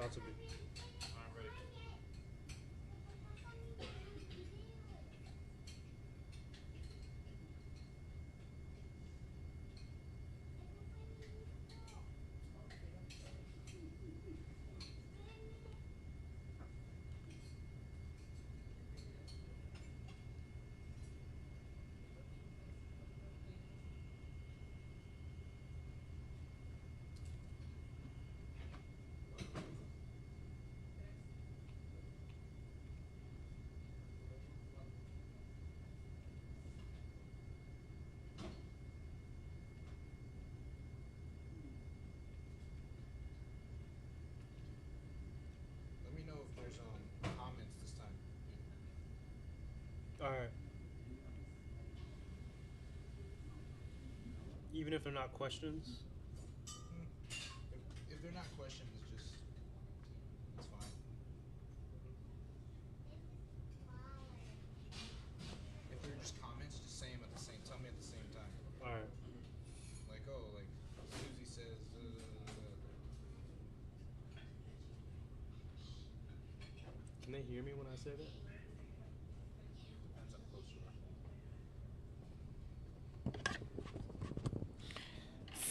About to be. I'm ready. Let me know if there's comments this time. All right. Even if they're not questions. If they're not questions, it's fine. If they're just comments, just say them at the same. Tell me at the same time. All right. Like Susie says. Can they hear me when I say that? Depends how close you are.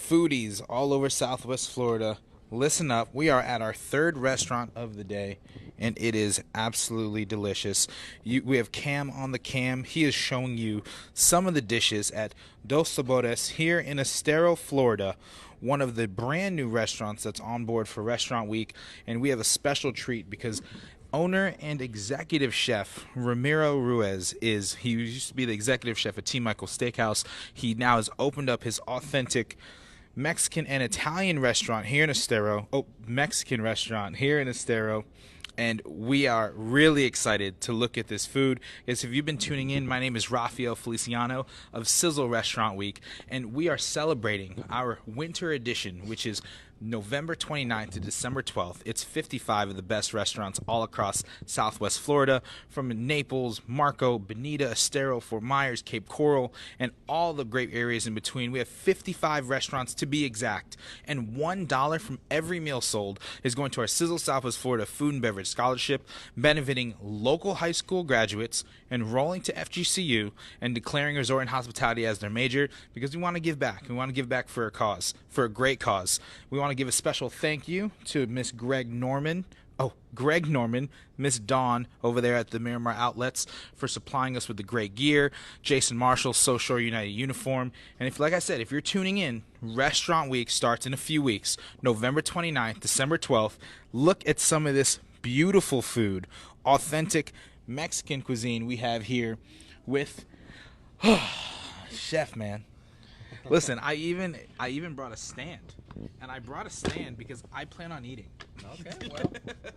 Foodies all over Southwest Florida, listen up. We are at our third restaurant of the day, and it is absolutely delicious. We have Cam on the cam. He is showing you some of the dishes at Dos Sabores here in Estero, Florida, one of the brand new restaurants that's on board for Restaurant Week. And we have a special treat because owner and executive chef Ramiro Ruiz he used to be the executive chef at T. Michael's Steakhouse. He now has opened up his authentic Mexican and Italian restaurant here in Estero. Mexican restaurant here in Estero. And we are really excited to look at this food. Because if you've been tuning in, my name is Rafael Feliciano of Sizzle Restaurant Week. And we are celebrating our winter edition, which is November 29th to December 12th. It's 55 of the best restaurants all across Southwest Florida, from Naples, Marco, Bonita, Estero, Fort Myers, Cape Coral, and all the great areas in between. We have 55 restaurants to be exact, and $1 from every meal sold is going to our Sizzle Southwest Florida Food and Beverage Scholarship, benefiting local high school graduates, enrolling to FGCU, and declaring resort and hospitality as their major, because we want to give back. We want to give back for a cause, for a great cause. We want to give a special thank you to Miss Greg Norman, Miss Dawn over there at the Miramar Outlets for supplying us with the great gear, Jason Marshall, So Shore United uniform. And if, like I said, if you're tuning in, Restaurant Week starts in a few weeks, November 29th, December 12th. Look at some of this beautiful food, authentic Mexican cuisine we have here with chef, man. Listen, I even brought a stand. And I brought a stand because I plan on eating. Okay, well,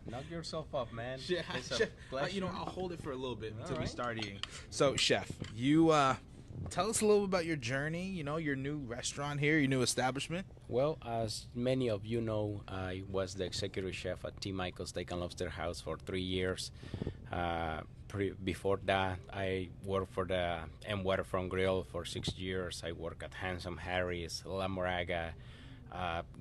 knock yourself up, man. Chef, I'll hold it for a little bit until we start eating. So, Chef, you tell us a little bit about your journey, your new restaurant here, your new establishment. Well, as many of you know, I was the executive chef at T. Michael's Steak and Lobster House for 3 years. Before that, I worked for the Waterfront Grill for 6 years. I worked at Handsome Harry's, La Moraga,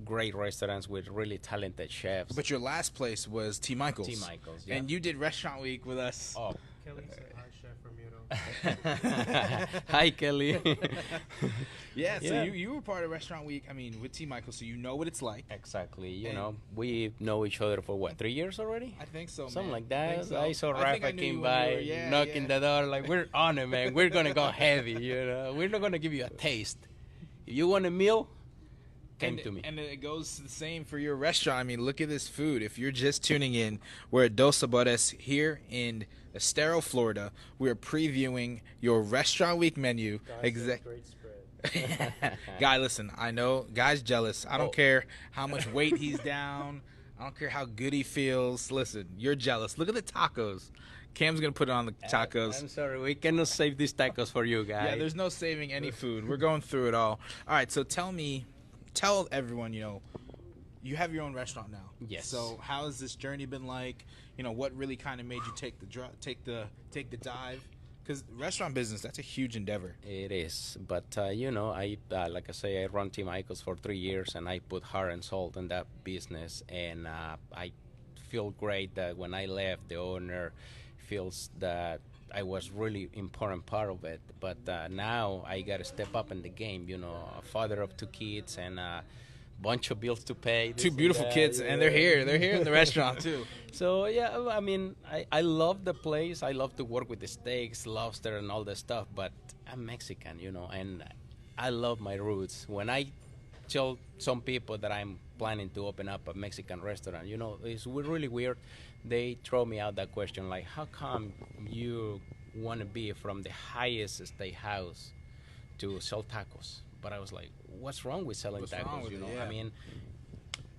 great restaurants with really talented chefs. But your last place was T. Michael's. T. Michael's, yeah. And you did Restaurant Week with us. Oh. Kelly said hi, Chef Ramiro. Hi, Kelly. Yeah, so you were part of Restaurant Week, with T. Michael's, so you know what it's like. Exactly. You know, we know each other for, 3 years already? I think so, Something man. like that. So. I saw Rafa came by, knocking the door, like, we're on it, man. We're going to go heavy, We're not going to give you a taste. If you want a meal, came to me. And it goes the same for your restaurant. Look at this food. If you're just tuning in, we're at Dos Sabores here in Estero, Florida. We're previewing your Restaurant Week menu. Great spread. Guy, listen, I know guy's jealous. I don't care how much weight he's down. I don't care how good he feels. Listen, you're jealous. Look at the tacos. Cam's going to put it on the tacos. I'm sorry, we cannot save these tacos for you guys. Yeah, there's no saving any food. We're going through it all. All right, so tell everyone, you have your own restaurant now. Yes. So how has this journey been like? What really kind of made you take the dive? Because restaurant business, that's a huge endeavor. It is, but I like I say, I run T. Michael's for 3 years, and I put heart and soul in that business, and I feel great that when I left, the owner feels that I was really important part of it. But now I got to step up in the game. You know, a father of 2 kids and a bunch of bills to pay. 2 beautiful kids, and they're here. They're here in the restaurant too. So yeah, I mean, I love the place. I love to work with the steaks, lobster, and all that stuff. But I'm Mexican, you know, and I love my roots. When I tell some people that I'm planning to open up a Mexican restaurant, you know, it's really weird. They throw me out that question, like, how come you want to be from the highest steakhouse to sell tacos? But I was like, what's wrong with selling tacos? You know, I mean,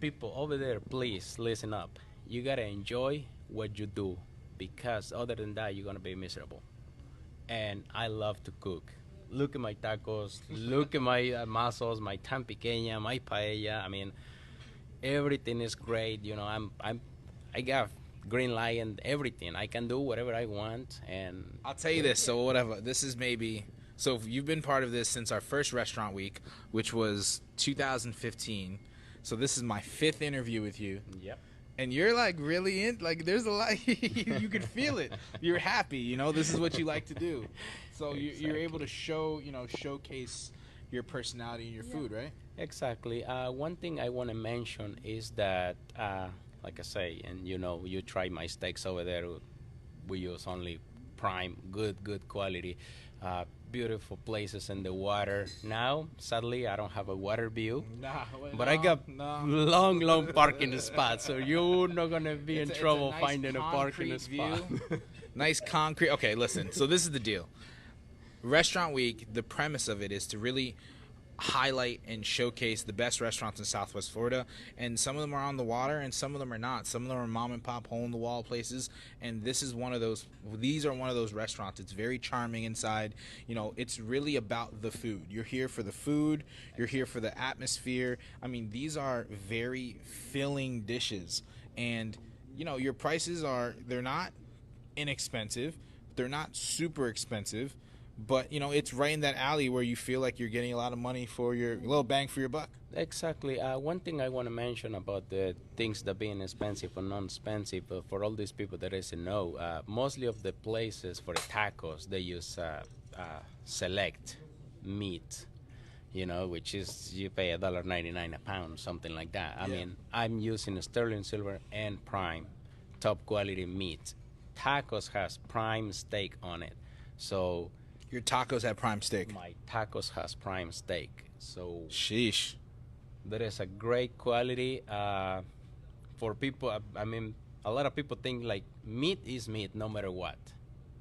people over there, please listen up. You gotta enjoy what you do, because other than that, you're gonna be miserable. And I love to cook. Look at my tacos. Look at my mazos, my tan pequeña, my paella. I mean, everything is great. You know, I got green light and everything. I can do whatever I want. And I'll tell you this. So whatever. This is maybe. So you've been part of this since our first restaurant week, which was 2015. So this is my 5th interview with you. Yep. And you're like really in, like there's a lot, you can feel it. You're happy, you know, this is what you like to do. So you're able to showcase your personality and your food, right? Exactly. One thing I want to mention is that, like I say, and you know, you try my steaks over there. We use only prime, good quality. Beautiful places in the water. Now, sadly, I don't have a water view, but I got long parking spots, so you're not gonna be in trouble nice finding a parking spot. Nice concrete. Okay, listen. So this is the deal. Restaurant Week. The premise of it is to really highlight and showcase the best restaurants in Southwest Florida, and some of them are on the water and some of them are not. Some of them are mom and pop, hole in the wall places, and this is one of those. These are one of those restaurants. It's very charming inside. You know, it's really about the food. You're here for the food, you're here for the atmosphere. I mean, these are very filling dishes, and you know, your prices they're not inexpensive, they're not super expensive, but you know, it's right in that alley where you feel like you're getting a lot of money for your little bang for your buck. Exactly. One thing I want to mention about the things that being expensive or non-expensive, for all these people that doesn't know, mostly of the places for the tacos, they use select meat, you know, which is you pay $1.99 a pound, something like that. I mean, I'm using sterling silver and prime, top quality meat. Tacos has prime steak on it, so. Your tacos have prime steak. My tacos has prime steak. So sheesh. That is a great quality for people. I mean, a lot of people think like meat is meat no matter what,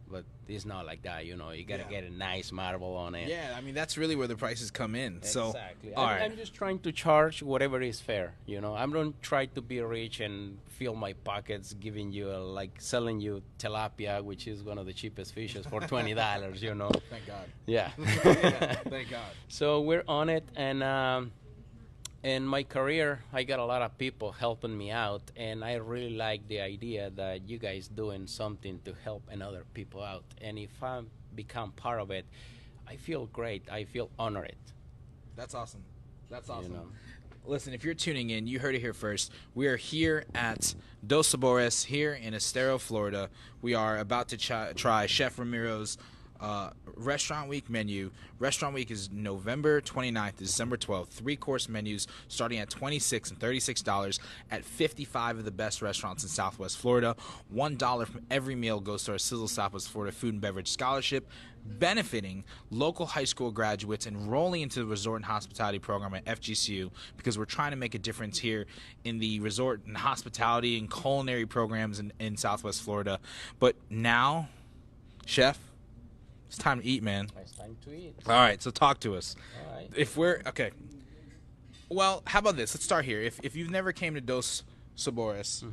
but it's not like that. You know, you gotta get a nice marble on it. Yeah, I mean that's really where the prices come in. Exactly. So I'm just trying to charge whatever is fair. You know, I don't try to be rich and fill my pockets, giving you like selling you tilapia, which is one of the cheapest fishes, for $20. You know. Thank God. Yeah. Thank God. So we're on it, and in my career, I got a lot of people helping me out, and I really like the idea that you guys doing something to help another people out. And if I become part of it, I feel great. I feel honored. That's awesome. That's awesome. You know. Listen, if you're tuning in, you heard it here first. We are here at Dos Sabores here in Estero, Florida. We are about to try Chef Ramiro's Restaurant Week menu. Restaurant Week is November 29th to December 12th. 3-course menus starting at $26 and $36 at 55 of the best restaurants in Southwest Florida. $1 from every meal goes to our Sizzle Southwest Florida Food and Beverage Scholarship, benefiting local high school graduates enrolling into the resort and hospitality program at FGCU, because we're trying to make a difference here in the resort and hospitality and culinary programs in Southwest Florida. But now, Chef, it's time to eat, man. It's time to eat. All right, so talk to us. All right. If we're okay, well, how about this? Let's start here. If you've never came to Dos Sabores,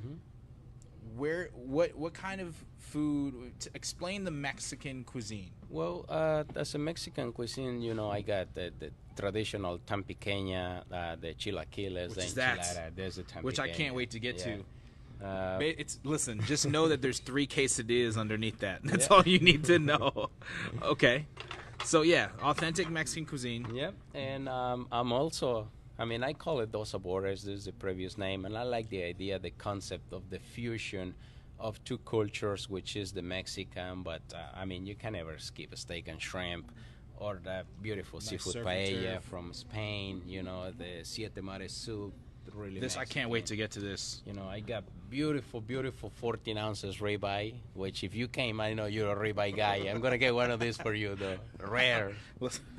what kind of food? Explain the Mexican cuisine. Well, as a Mexican cuisine, you know, I got the traditional tan pequeña, the chilaquiles, the enchilada. There's a tan which I pequeña. can't wait to get to. It's listen, just know that there's 3 quesadillas underneath that. That's all you need to know. Okay. So yeah, authentic Mexican cuisine. Yep. And I'm also I mean, I call it Dos Sabores. This is the previous name, and I like the idea, the concept of the fusion of two cultures, which is the Mexican, but I mean, you can never skip a steak and shrimp, or that beautiful Nice seafood surf and paella turf. from Spain. You know, the Siete Mares soup. Really This I Mexican. can't wait to get to this. You know, I got beautiful 14 ounces ribeye, which if you came, I know you're a ribeye guy. I'm going to get one of these for you, though. Rare.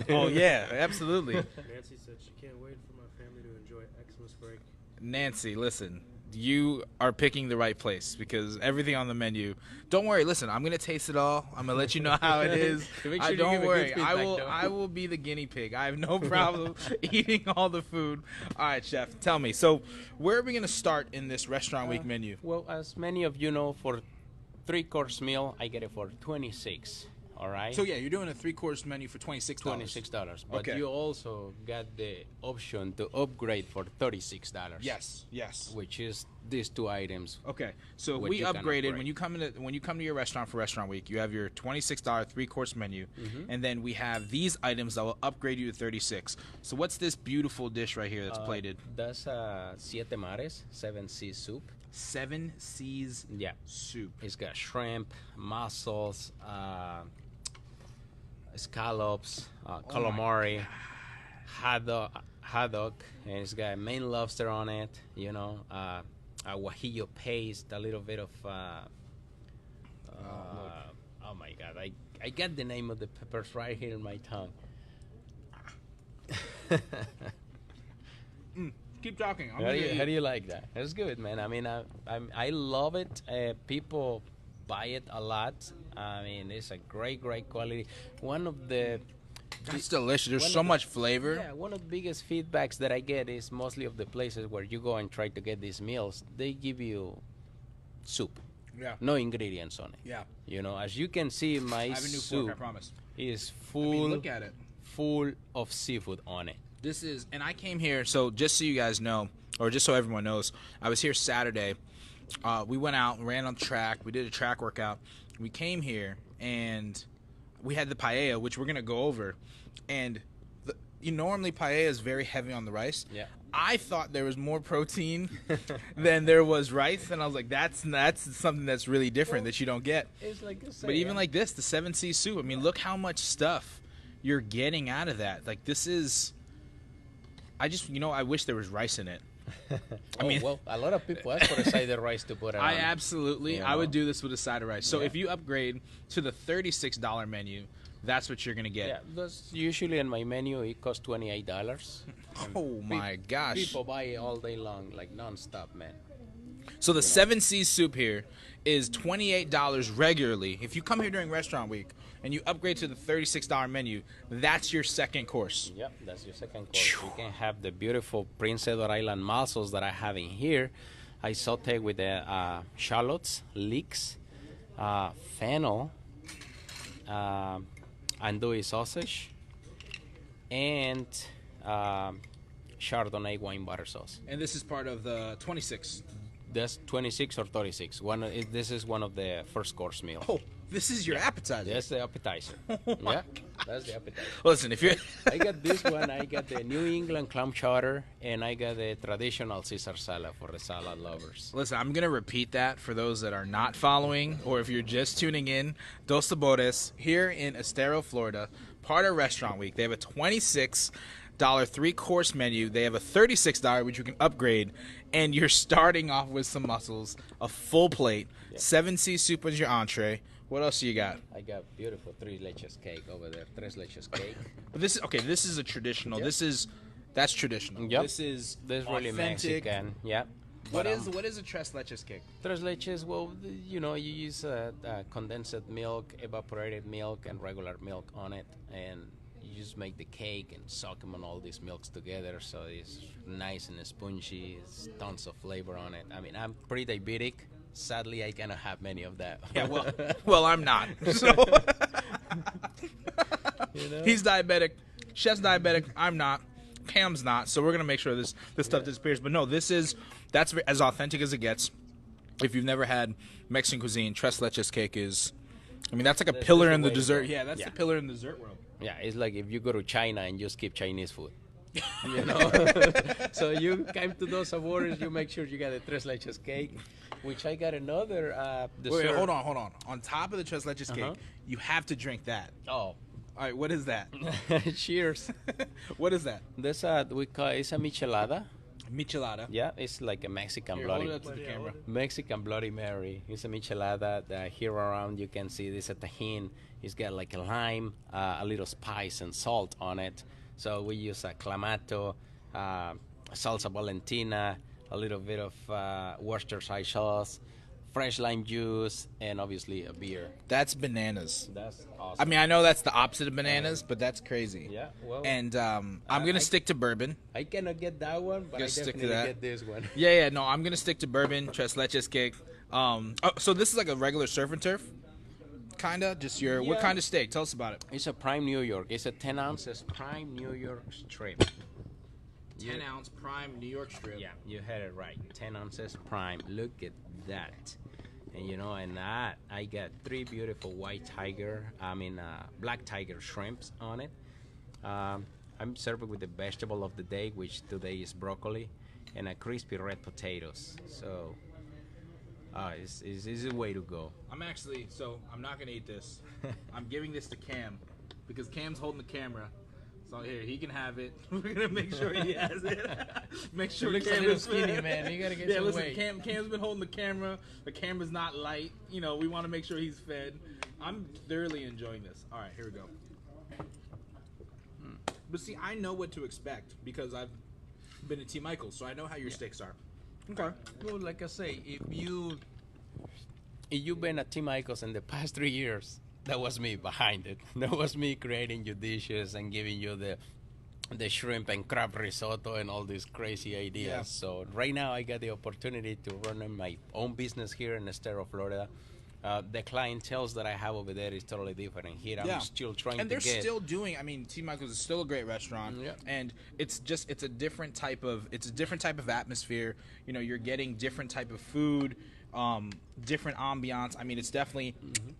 Oh yeah, absolutely. Nancy said she can't wait for my family to enjoy Xmas break. Nancy, listen, you are picking the right place because everything on the menu. Don't worry, listen, I'm gonna taste it all. I'm gonna let you know how it is. Make sure you Don't give a good worry, feedback, though. I will be the guinea pig. I have no problem eating all the food. All right, chef, tell me. So, where are we gonna start in this restaurant week menu? Well, as many of you know, for 3-course meal, I get it for 26. All right. So yeah, you're doing a 3-course menu for $26. $26. But Okay. you also got the option to upgrade for $36. Yes, yes. Which is these two items. Okay, so What we you can upgraded upgrade. when you come to your restaurant for Restaurant Week. You have your $26 3-course menu, Mm-hmm. and then we have these items that will upgrade you to 36. So what's this beautiful dish right here that's plated? That's Siete Mares, 7 Seas soup. 7 Seas Yeah. soup. It's got shrimp, mussels, scallops, calamari, haddock, and it's got Maine lobster on it. You know, a guajillo paste, a little bit of. Oh my God! I got the name of the peppers right here in my tongue. Keep talking. How do you like that? It's good, man. I mean, I love it. People buy it a lot. I mean, it's a great quality. One of the That's delicious. There's One so of the- much flavor. yeah, one of the biggest feedbacks that I get is mostly of the places where you go and try to get these meals. They give you soup, Yeah. no ingredients on it. Yeah. You know, as you can see, my I have a new soup fork, I promise. is I full, mean, look at it. full of seafood on it. This is, and I came here, so just so you guys know, or just so everyone knows, I was here Saturday. We went out and ran on the track. We did a track workout. We came here, and we had the paella, which we're going to go over. And normally paella is very heavy on the rice. Yeah. I thought there was more protein than there was rice, and I was like, that's something that's really different that you don't get. It's like I say, But even like this, the 7 Seas soup, I mean, look how much stuff you're getting out of that. Like, this is... I wish there was rice in it. I mean, well, a lot of people ask for a side of rice to put it on. I would do this with a side of rice. So Yeah. if you upgrade to the $36 menu, that's what you're going to get. Yeah, that's usually in my menu. It costs $28. Oh, my gosh. People buy it all day long, like nonstop, man. So the 7 Seas soup here is $28 regularly. If you come here during restaurant week and you upgrade to the $36 menu, that's your second course. Yep, that's your second course. You can have the beautiful Prince Edward Island mussels that I have in here. I saute with the shallots, leeks, fennel, andouille sausage, and Chardonnay wine butter sauce. And this is part of the 26. That's 26 or 36. This is one of the first course meal. Oh, this is your appetizer. That's the appetizer. Oh my Yeah, that's the appetizer. Listen, if you're... I got this one. I got the New England clam chowder, and I got the traditional Caesar salad for the salad lovers. Listen, I'm going to repeat that for those that are not following, or if you're just tuning in. Dos Sabores here in Estero, Florida, part of Restaurant Week. They have a $26 3-course menu. They have a $36, which you can upgrade, and you're starting off with some mussels, a full plate, 7 Seas soup as your entree. What else do you got? I got beautiful 3 leches cake over there. 3 leches cake. But this is a traditional. Yep. That's traditional. Yep. This is This really authentic. Mexican. Yep. What But, is a tres leches cake? 3 leches, well, you know, you use condensed milk, evaporated milk, and regular milk on it, and you just make the cake and soak them on all these milks together, so it's nice and spongy. It's tons of flavor on it. I mean, I'm pretty diabetic. Sadly, I cannot have many of that. Yeah, well, I'm not. So You know? he's diabetic. Chef's diabetic. I'm not. Cam's not. So we're gonna make sure this stuff disappears. But no, that's as authentic as it gets. If you've never had Mexican cuisine, tres leches cake is. I mean, that's like a pillar the in the way to dessert. go. Yeah, that's Yeah. the pillar in the dessert world. Yeah, it's like if you go to China and you skip Chinese food. you know. So you came to those Sabores, you make sure you got a tres leches cake, which I got another dessert. Wait, hold on. On top of the tres leches cake, Uh-huh. you have to drink that. Oh, All right, what is that? cheers. What is that? This we call it's a michelada. Michelada. Yeah, it's like a Mexican Here, bloody hold it up to the camera. Mexican Bloody Mary. It's a michelada that here around you can see this a tajin. It's got like a lime, a little spice and salt on it. So we use a clamato, salsa valentina, a little bit of Worcestershire sauce, fresh lime juice, and obviously a beer. That's bananas. That's awesome. I mean, I know that's the opposite of bananas, but that's crazy. Yeah, well, And I'm gonna stick to bourbon. I cannot get that one, but I Gonna stick to definitely that. get this one. Yeah. No, I'm gonna stick to bourbon, tres leches cake. So this is like a regular surf and turf, kinda. Just what Yeah. kind of steak? Tell us about it. It's a prime New York. It's a 10 ounces prime New York strip. 10-ounce prime New York strip. Yeah, you had it right. 10 ounces prime. Look at that. And you know, and I got 3 beautiful black tiger shrimps on it. I'm serving with the vegetable of the day, which today is broccoli, and a crispy red potatoes. So, it's a way to go. I'm not gonna eat this. I'm giving this to Cam because Cam's holding the camera. So here, he can have it. We're gonna make sure he has it. Make sure He looks a Cam little is skinny, fed. man. You gotta get Yeah, some listen, weight. Cam's been holding the camera. The camera's not light. You know, we want to make sure he's fed. I'm thoroughly enjoying this. All right, here we go. But see, I know what to expect because I've been at T. Michael's, so I know how your steaks are. Okay. Well, like I say, if You've been at T. Michael's in the past 3 years. That was me behind it. That was me creating your dishes and giving you the shrimp and crab risotto and all these crazy ideas. Yeah. So right now I got the opportunity to run my own business here in Estero, Florida. The clientele that I have over there is totally different. Here I'm still trying and to they're get. still doing. I mean, T. Michael's is still a great restaurant, Yeah. and it's a different type of atmosphere. You know, you're getting different type of food, different ambiance. I mean, it's definitely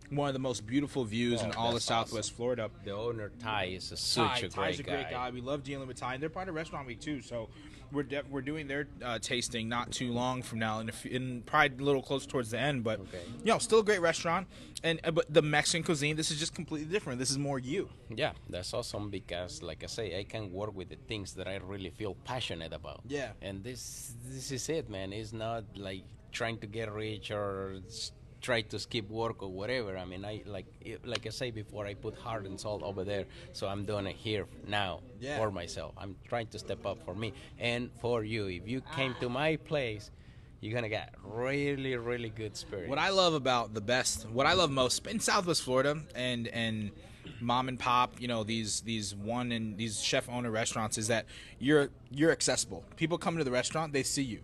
one of the most beautiful views in all of that's Southwest awesome. Florida. The owner Ty is such a Ty's great guy. We love dealing with Ty, and they're part of Restaurant Week too. So we're doing their tasting not too long from now, in probably a little close towards the end. But still a great restaurant. And but the Mexican cuisine, this is just completely different. This is more you. Yeah, that's awesome because, like I say, I can work with the things that I really feel passionate about. Yeah. And this is it, man. It's not like trying to get rich or try to skip work or whatever. I mean, like I say before, I put heart and soul over there, so I'm doing it here now for myself. I'm trying to step up for me and for you. If you came to my place, you're gonna get really, really good experience. What I love most in Southwest Florida and mom and pop, these chef owner restaurants is that you're accessible. People come to the restaurant, they see you.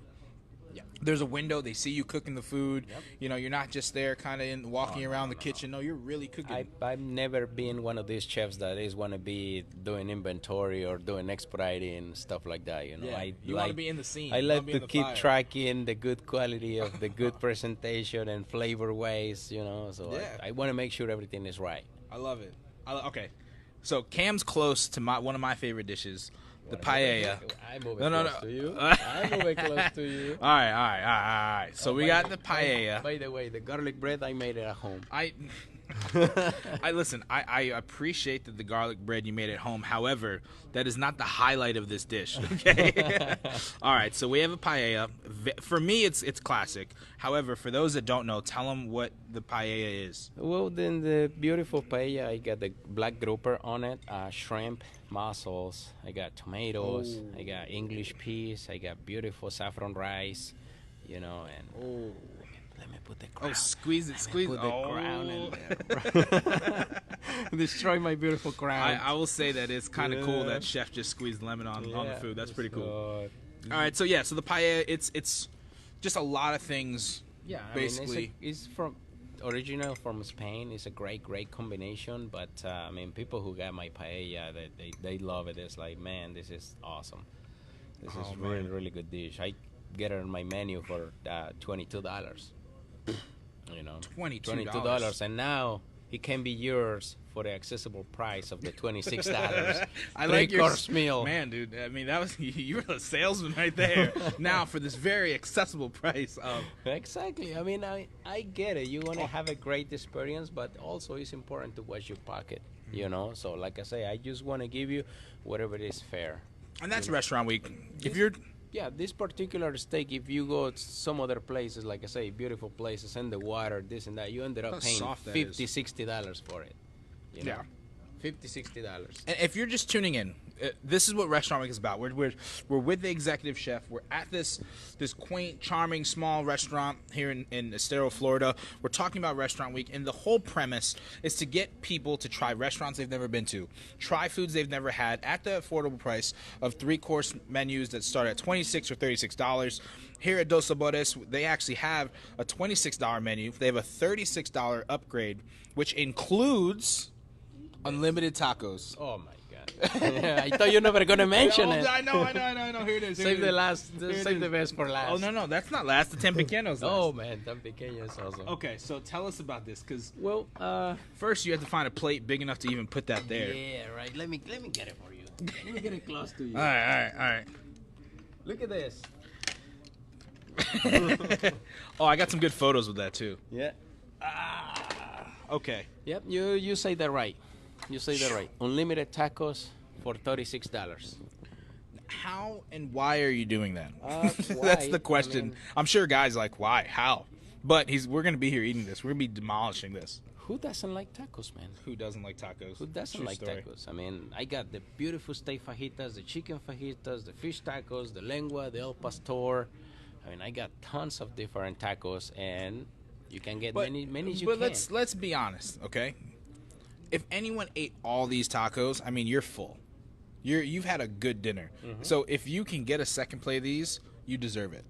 Yeah. There's a window, they see you cooking the food. Yep. You're not just there kind of walking around the kitchen. No, you're really cooking. I've never been one of these chefs that is want to be doing inventory or doing expediting and stuff like that. You want to be in the scene. I like to keep tracking the good quality of the good presentation and flavor ways. So I want to make sure everything is right. I love it. Okay, so Cam's close to one of my favorite dishes. The paella. I'm moving close to you. I'm moving close to you. All right. So we got the paella. By the way, the garlic bread, I made it at home. Listen. I appreciate that the garlic bread you made at home. However, that is not the highlight of this dish. Okay. All right. So we have a paella. For me, it's classic. However, for those that don't know, tell them what the paella is. Well, then the beautiful paella, I got the black grouper on it, shrimp, mussels. I got tomatoes. Ooh. I got English peas. I got beautiful saffron rice. And let me put the crown. Oh, squeeze it. Put the crown in there. Destroy my beautiful crown. I will say that it's kind of cool that chef just squeezed lemon on the food. That's pretty cool. All right, so so the paella, it's just a lot of things. Yeah, basically, it's from original from Spain. It's a great combination. But people who got my paella, they love it. It's like, man, this is awesome. This is really good dish. I get it on my menu for $22. $22, and now it can be yours for the accessible price of the $26. I like your Three-course meal. Man, dude. I mean, that was you were a salesman right there. Now for this very accessible price of Exactly. I mean, I get it. You want to have a great experience, but also it's important to watch your pocket. You know. So like I say, I just want to give you whatever is fair. and that's Restaurant Week. If you're Yeah, this particular steak, if you go to some other places, like I say, beautiful places in the water, this and that, you ended up How paying soft that $50, is. $60 for it. You know? Yeah. $50, $60. And if you're just tuning in, this is what Restaurant Week is about. We're with the executive chef. We're at this quaint, charming, small restaurant here in Estero, Florida. We're talking about Restaurant Week, and the whole premise is to get people to try restaurants they've never been to, try foods they've never had at the affordable price of 3-course menus that start at $26 or $36. Here at Dos Sabores, they actually have a $26 menu. They have a $36 upgrade, which includes unlimited tacos. Oh, my God. I thought you were never going to mention it. I know. Here it is. Save the last, save the best for last. Oh, no, that's not last. The Ten Pequeños last. Oh, man, tan pequeño is awesome. Okay, so tell us about this, because Well, first you have to find a plate big enough to even put that there. yeah, right. Let me get it for you. Let me get it close to you. All right. Look at this. Oh, I got some good photos with that, too. Yeah. Okay. Yep, you say that right. You say that right. Unlimited tacos for $36. How and why are you doing that? That's why? the question. I mean- I'm sure guys like, why? How? But we're going to be here eating this. We're going to be demolishing this. Who doesn't like tacos, man? Who doesn't like tacos? Who doesn't True like story. tacos? I mean, I got the beautiful steak fajitas, the chicken fajitas, the fish tacos, the lengua, the el pastor. I mean, I got tons of different tacos, and you can get many as you but can. let's be honest, okay? If anyone ate all these tacos, I mean, you're full. You've had a good dinner. Mm-hmm. So if you can get a second plate of these, you deserve it.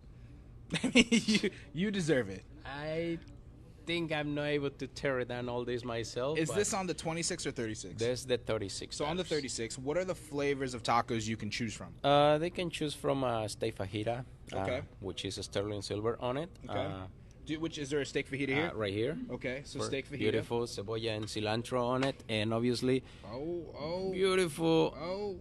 I mean, you deserve it. I think I'm not able to tear down all this myself. Is but this on the 26 or 36? There's the 36. So on the 36, what are the flavors of tacos you can choose from? They can choose from a steak fajita, Okay. which is a sterling silver on it. Okay. Which is there a steak fajita here? Right here. Okay, so For steak fajita. Beautiful cebolla and cilantro on it, and obviously Oh. beautiful Oh.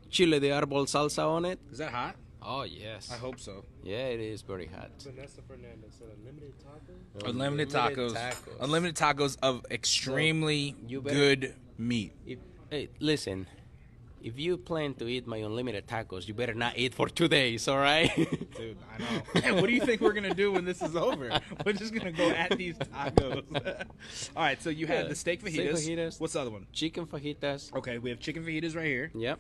chile de árbol salsa on it. Is that hot? Oh yes. I hope so. Yeah, it is very hot. Vanessa Fernandez said unlimited tacos. Unlimited tacos. Unlimited tacos of extremely you better- good meat. Hey, listen. If you plan to eat my unlimited tacos, you better not eat for 2 days, all right? Dude, I know. What do you think we're going to do when this is over? We're just going to go at these tacos. All right, so you had the steak fajitas. Steak fajitas. What's the other one? Chicken fajitas. Okay, we have chicken fajitas right here. Yep.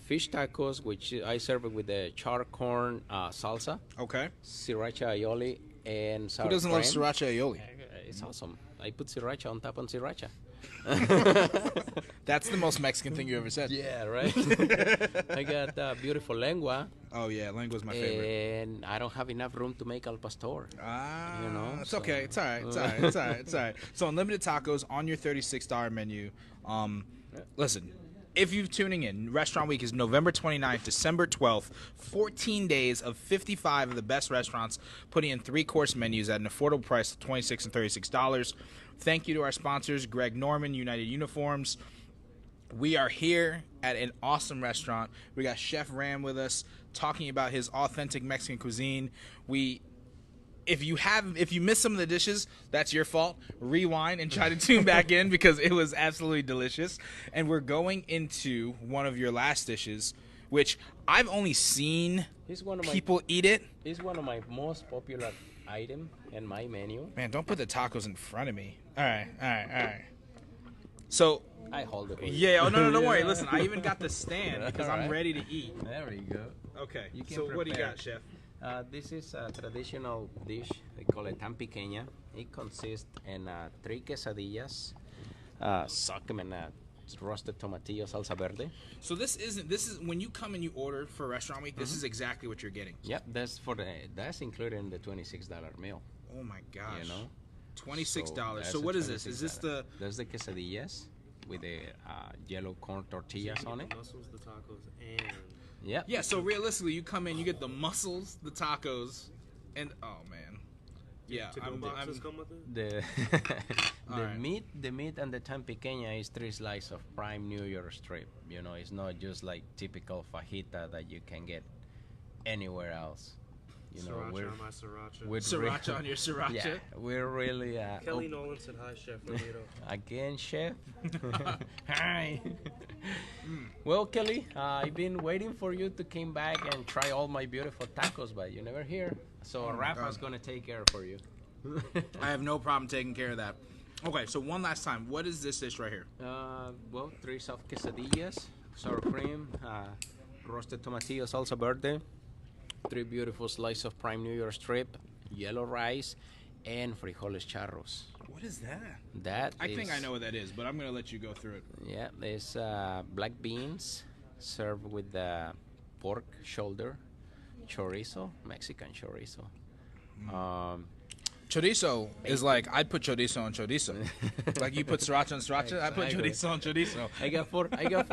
Fish tacos, which I serve it with the char corn salsa, Okay. sriracha aioli, and sour Who doesn't cream. love sriracha aioli? It's awesome. I put sriracha on top on sriracha. That's the most Mexican thing you ever said. Yeah, right. I got beautiful lengua, Oh, yeah, lengua's my favorite. and I don't have enough room to make al pastor. Ah, You know, it's so- okay. It's all right. It's all right. It's all right. It's all right. So unlimited tacos on your $36 menu. Listen, if you're tuning in, Restaurant Week is November 29th, December 12th. 14 days of 55 of the best restaurants putting in 3-course menus at an affordable price of $26 and $36. Thank you to our sponsors, Greg Norman, United Uniforms. We are here at an awesome restaurant. We got Chef Ram with us talking about his authentic Mexican cuisine. If you missed some of the dishes, that's your fault. Rewind and try to tune back in because it was absolutely delicious. And we're going into one of your last dishes, which I've only seen It's one of my people eat it. It's one of my most popular item in my menu. Man, don't put the tacos in front of me. All right. So, I hold it. for you. yeah, no, don't worry. Listen, I even got the stand because I'm Alright. ready to eat. There you go. Okay, You can so what do you prepare. got, Chef? This is a traditional dish. They call it tan pequeña. It consists in 3 quesadillas, suck them in roasted tomatillo salsa verde. So this is when you come and you order for Restaurant Week, this is exactly what you're getting. Yep, that's included in the $26 meal. Oh my gosh. You know, $26. that's So the what is this? Is this $26. There's the quesadillas with the yellow corn tortillas on it. Mussels, the tacos, and Yep. Yeah, so realistically you come in, you get the mussels, the tacos, and oh man. Yeah, To-go boxes come with it? The Alright. the meat and the tan pequeña is 3 slices of prime New York strip. You know, it's not just like typical fajita that you can get anywhere else. You know, Sriracha on my sriracha. we're Sriracha on your sriracha. yeah, we're really Kelly Nolan said hi, Chef Ramiro. again, chef. Hi. Well, Kelly, I've been waiting for you to come back and try all my beautiful tacos, but you never here. So Rafa's God. gonna take care for you. I have no problem taking care of that. Okay, so one last time. What is this dish right here? Well, 3 soft quesadillas, sour cream, roasted tomatillo salsa verde, 3 beautiful slices of prime New York strip, yellow rice, and frijoles charros. What is that? That I think is- I know what that is, but I'm going to let you go through it. Yeah, there's black beans served with pork shoulder, chorizo, Mexican chorizo. Chorizo is like, I'd put chorizo on chorizo. Like you put sriracha on sriracha, I put Exactly. chorizo on chorizo. I got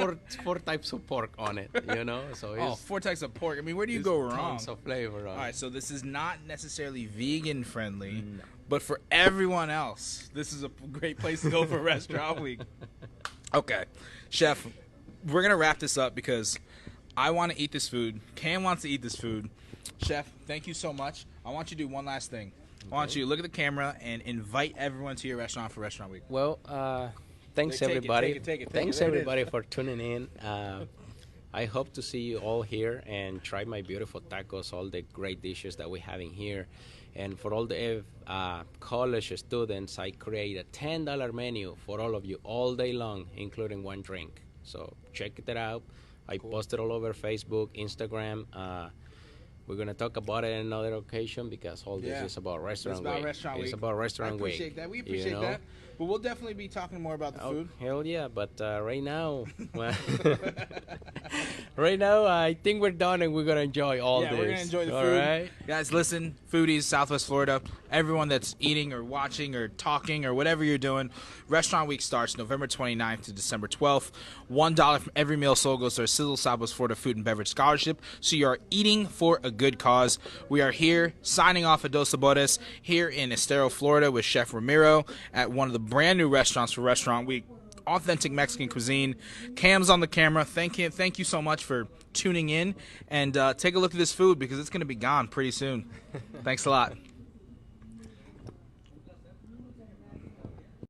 four types of pork on it, you know. So Oh, it's 4 types of pork. I mean, where do you it's go wrong? tons of flavor on All right, it. so this is not necessarily vegan friendly, No. but for everyone else, this is a great place to go for restaurant week. Okay, chef, we're gonna wrap this up because I want to eat this food. Cam wants to eat this food. Chef, thank you so much. I want you to do one last thing. I want you to look at the camera and invite everyone to your restaurant for Restaurant Week. Well, thanks Take it, everybody. take it. Thanks There it is. everybody for tuning in. I hope to see you all here and try my beautiful tacos, all the great dishes that we have in here. And for all the college students, I create a $10 menu for all of you all day long, including one drink. So check it out. I post it all over Facebook, Instagram. We're gonna talk about it in another occasion because all this Yeah. is about restaurant It's about week. Restaurant It's Week. about restaurant I appreciate week. that. We you appreciate know? that. But we'll definitely be talking more about the Oh, food. hell yeah! But right now, well, right now, I think we're done and we're gonna enjoy all Yeah, this. we're gonna enjoy the All food. right? Guys, listen, foodies, Southwest Florida, everyone that's eating or watching or talking or whatever you're doing, Restaurant Week starts November 29th to December 12th. $1 from every meal sold goes to our Sizzle Southwest Florida Food and Beverage Scholarship. So you are eating for a good cause. We are here signing off at Dos Sabores here in Estero, Florida with Chef Ramiro at one of the brand new restaurants for Restaurant Week. Authentic Mexican cuisine. Cam's on the camera. Thank you so much for tuning in, and take a look at this food because it's going to be gone pretty soon. Thanks a lot.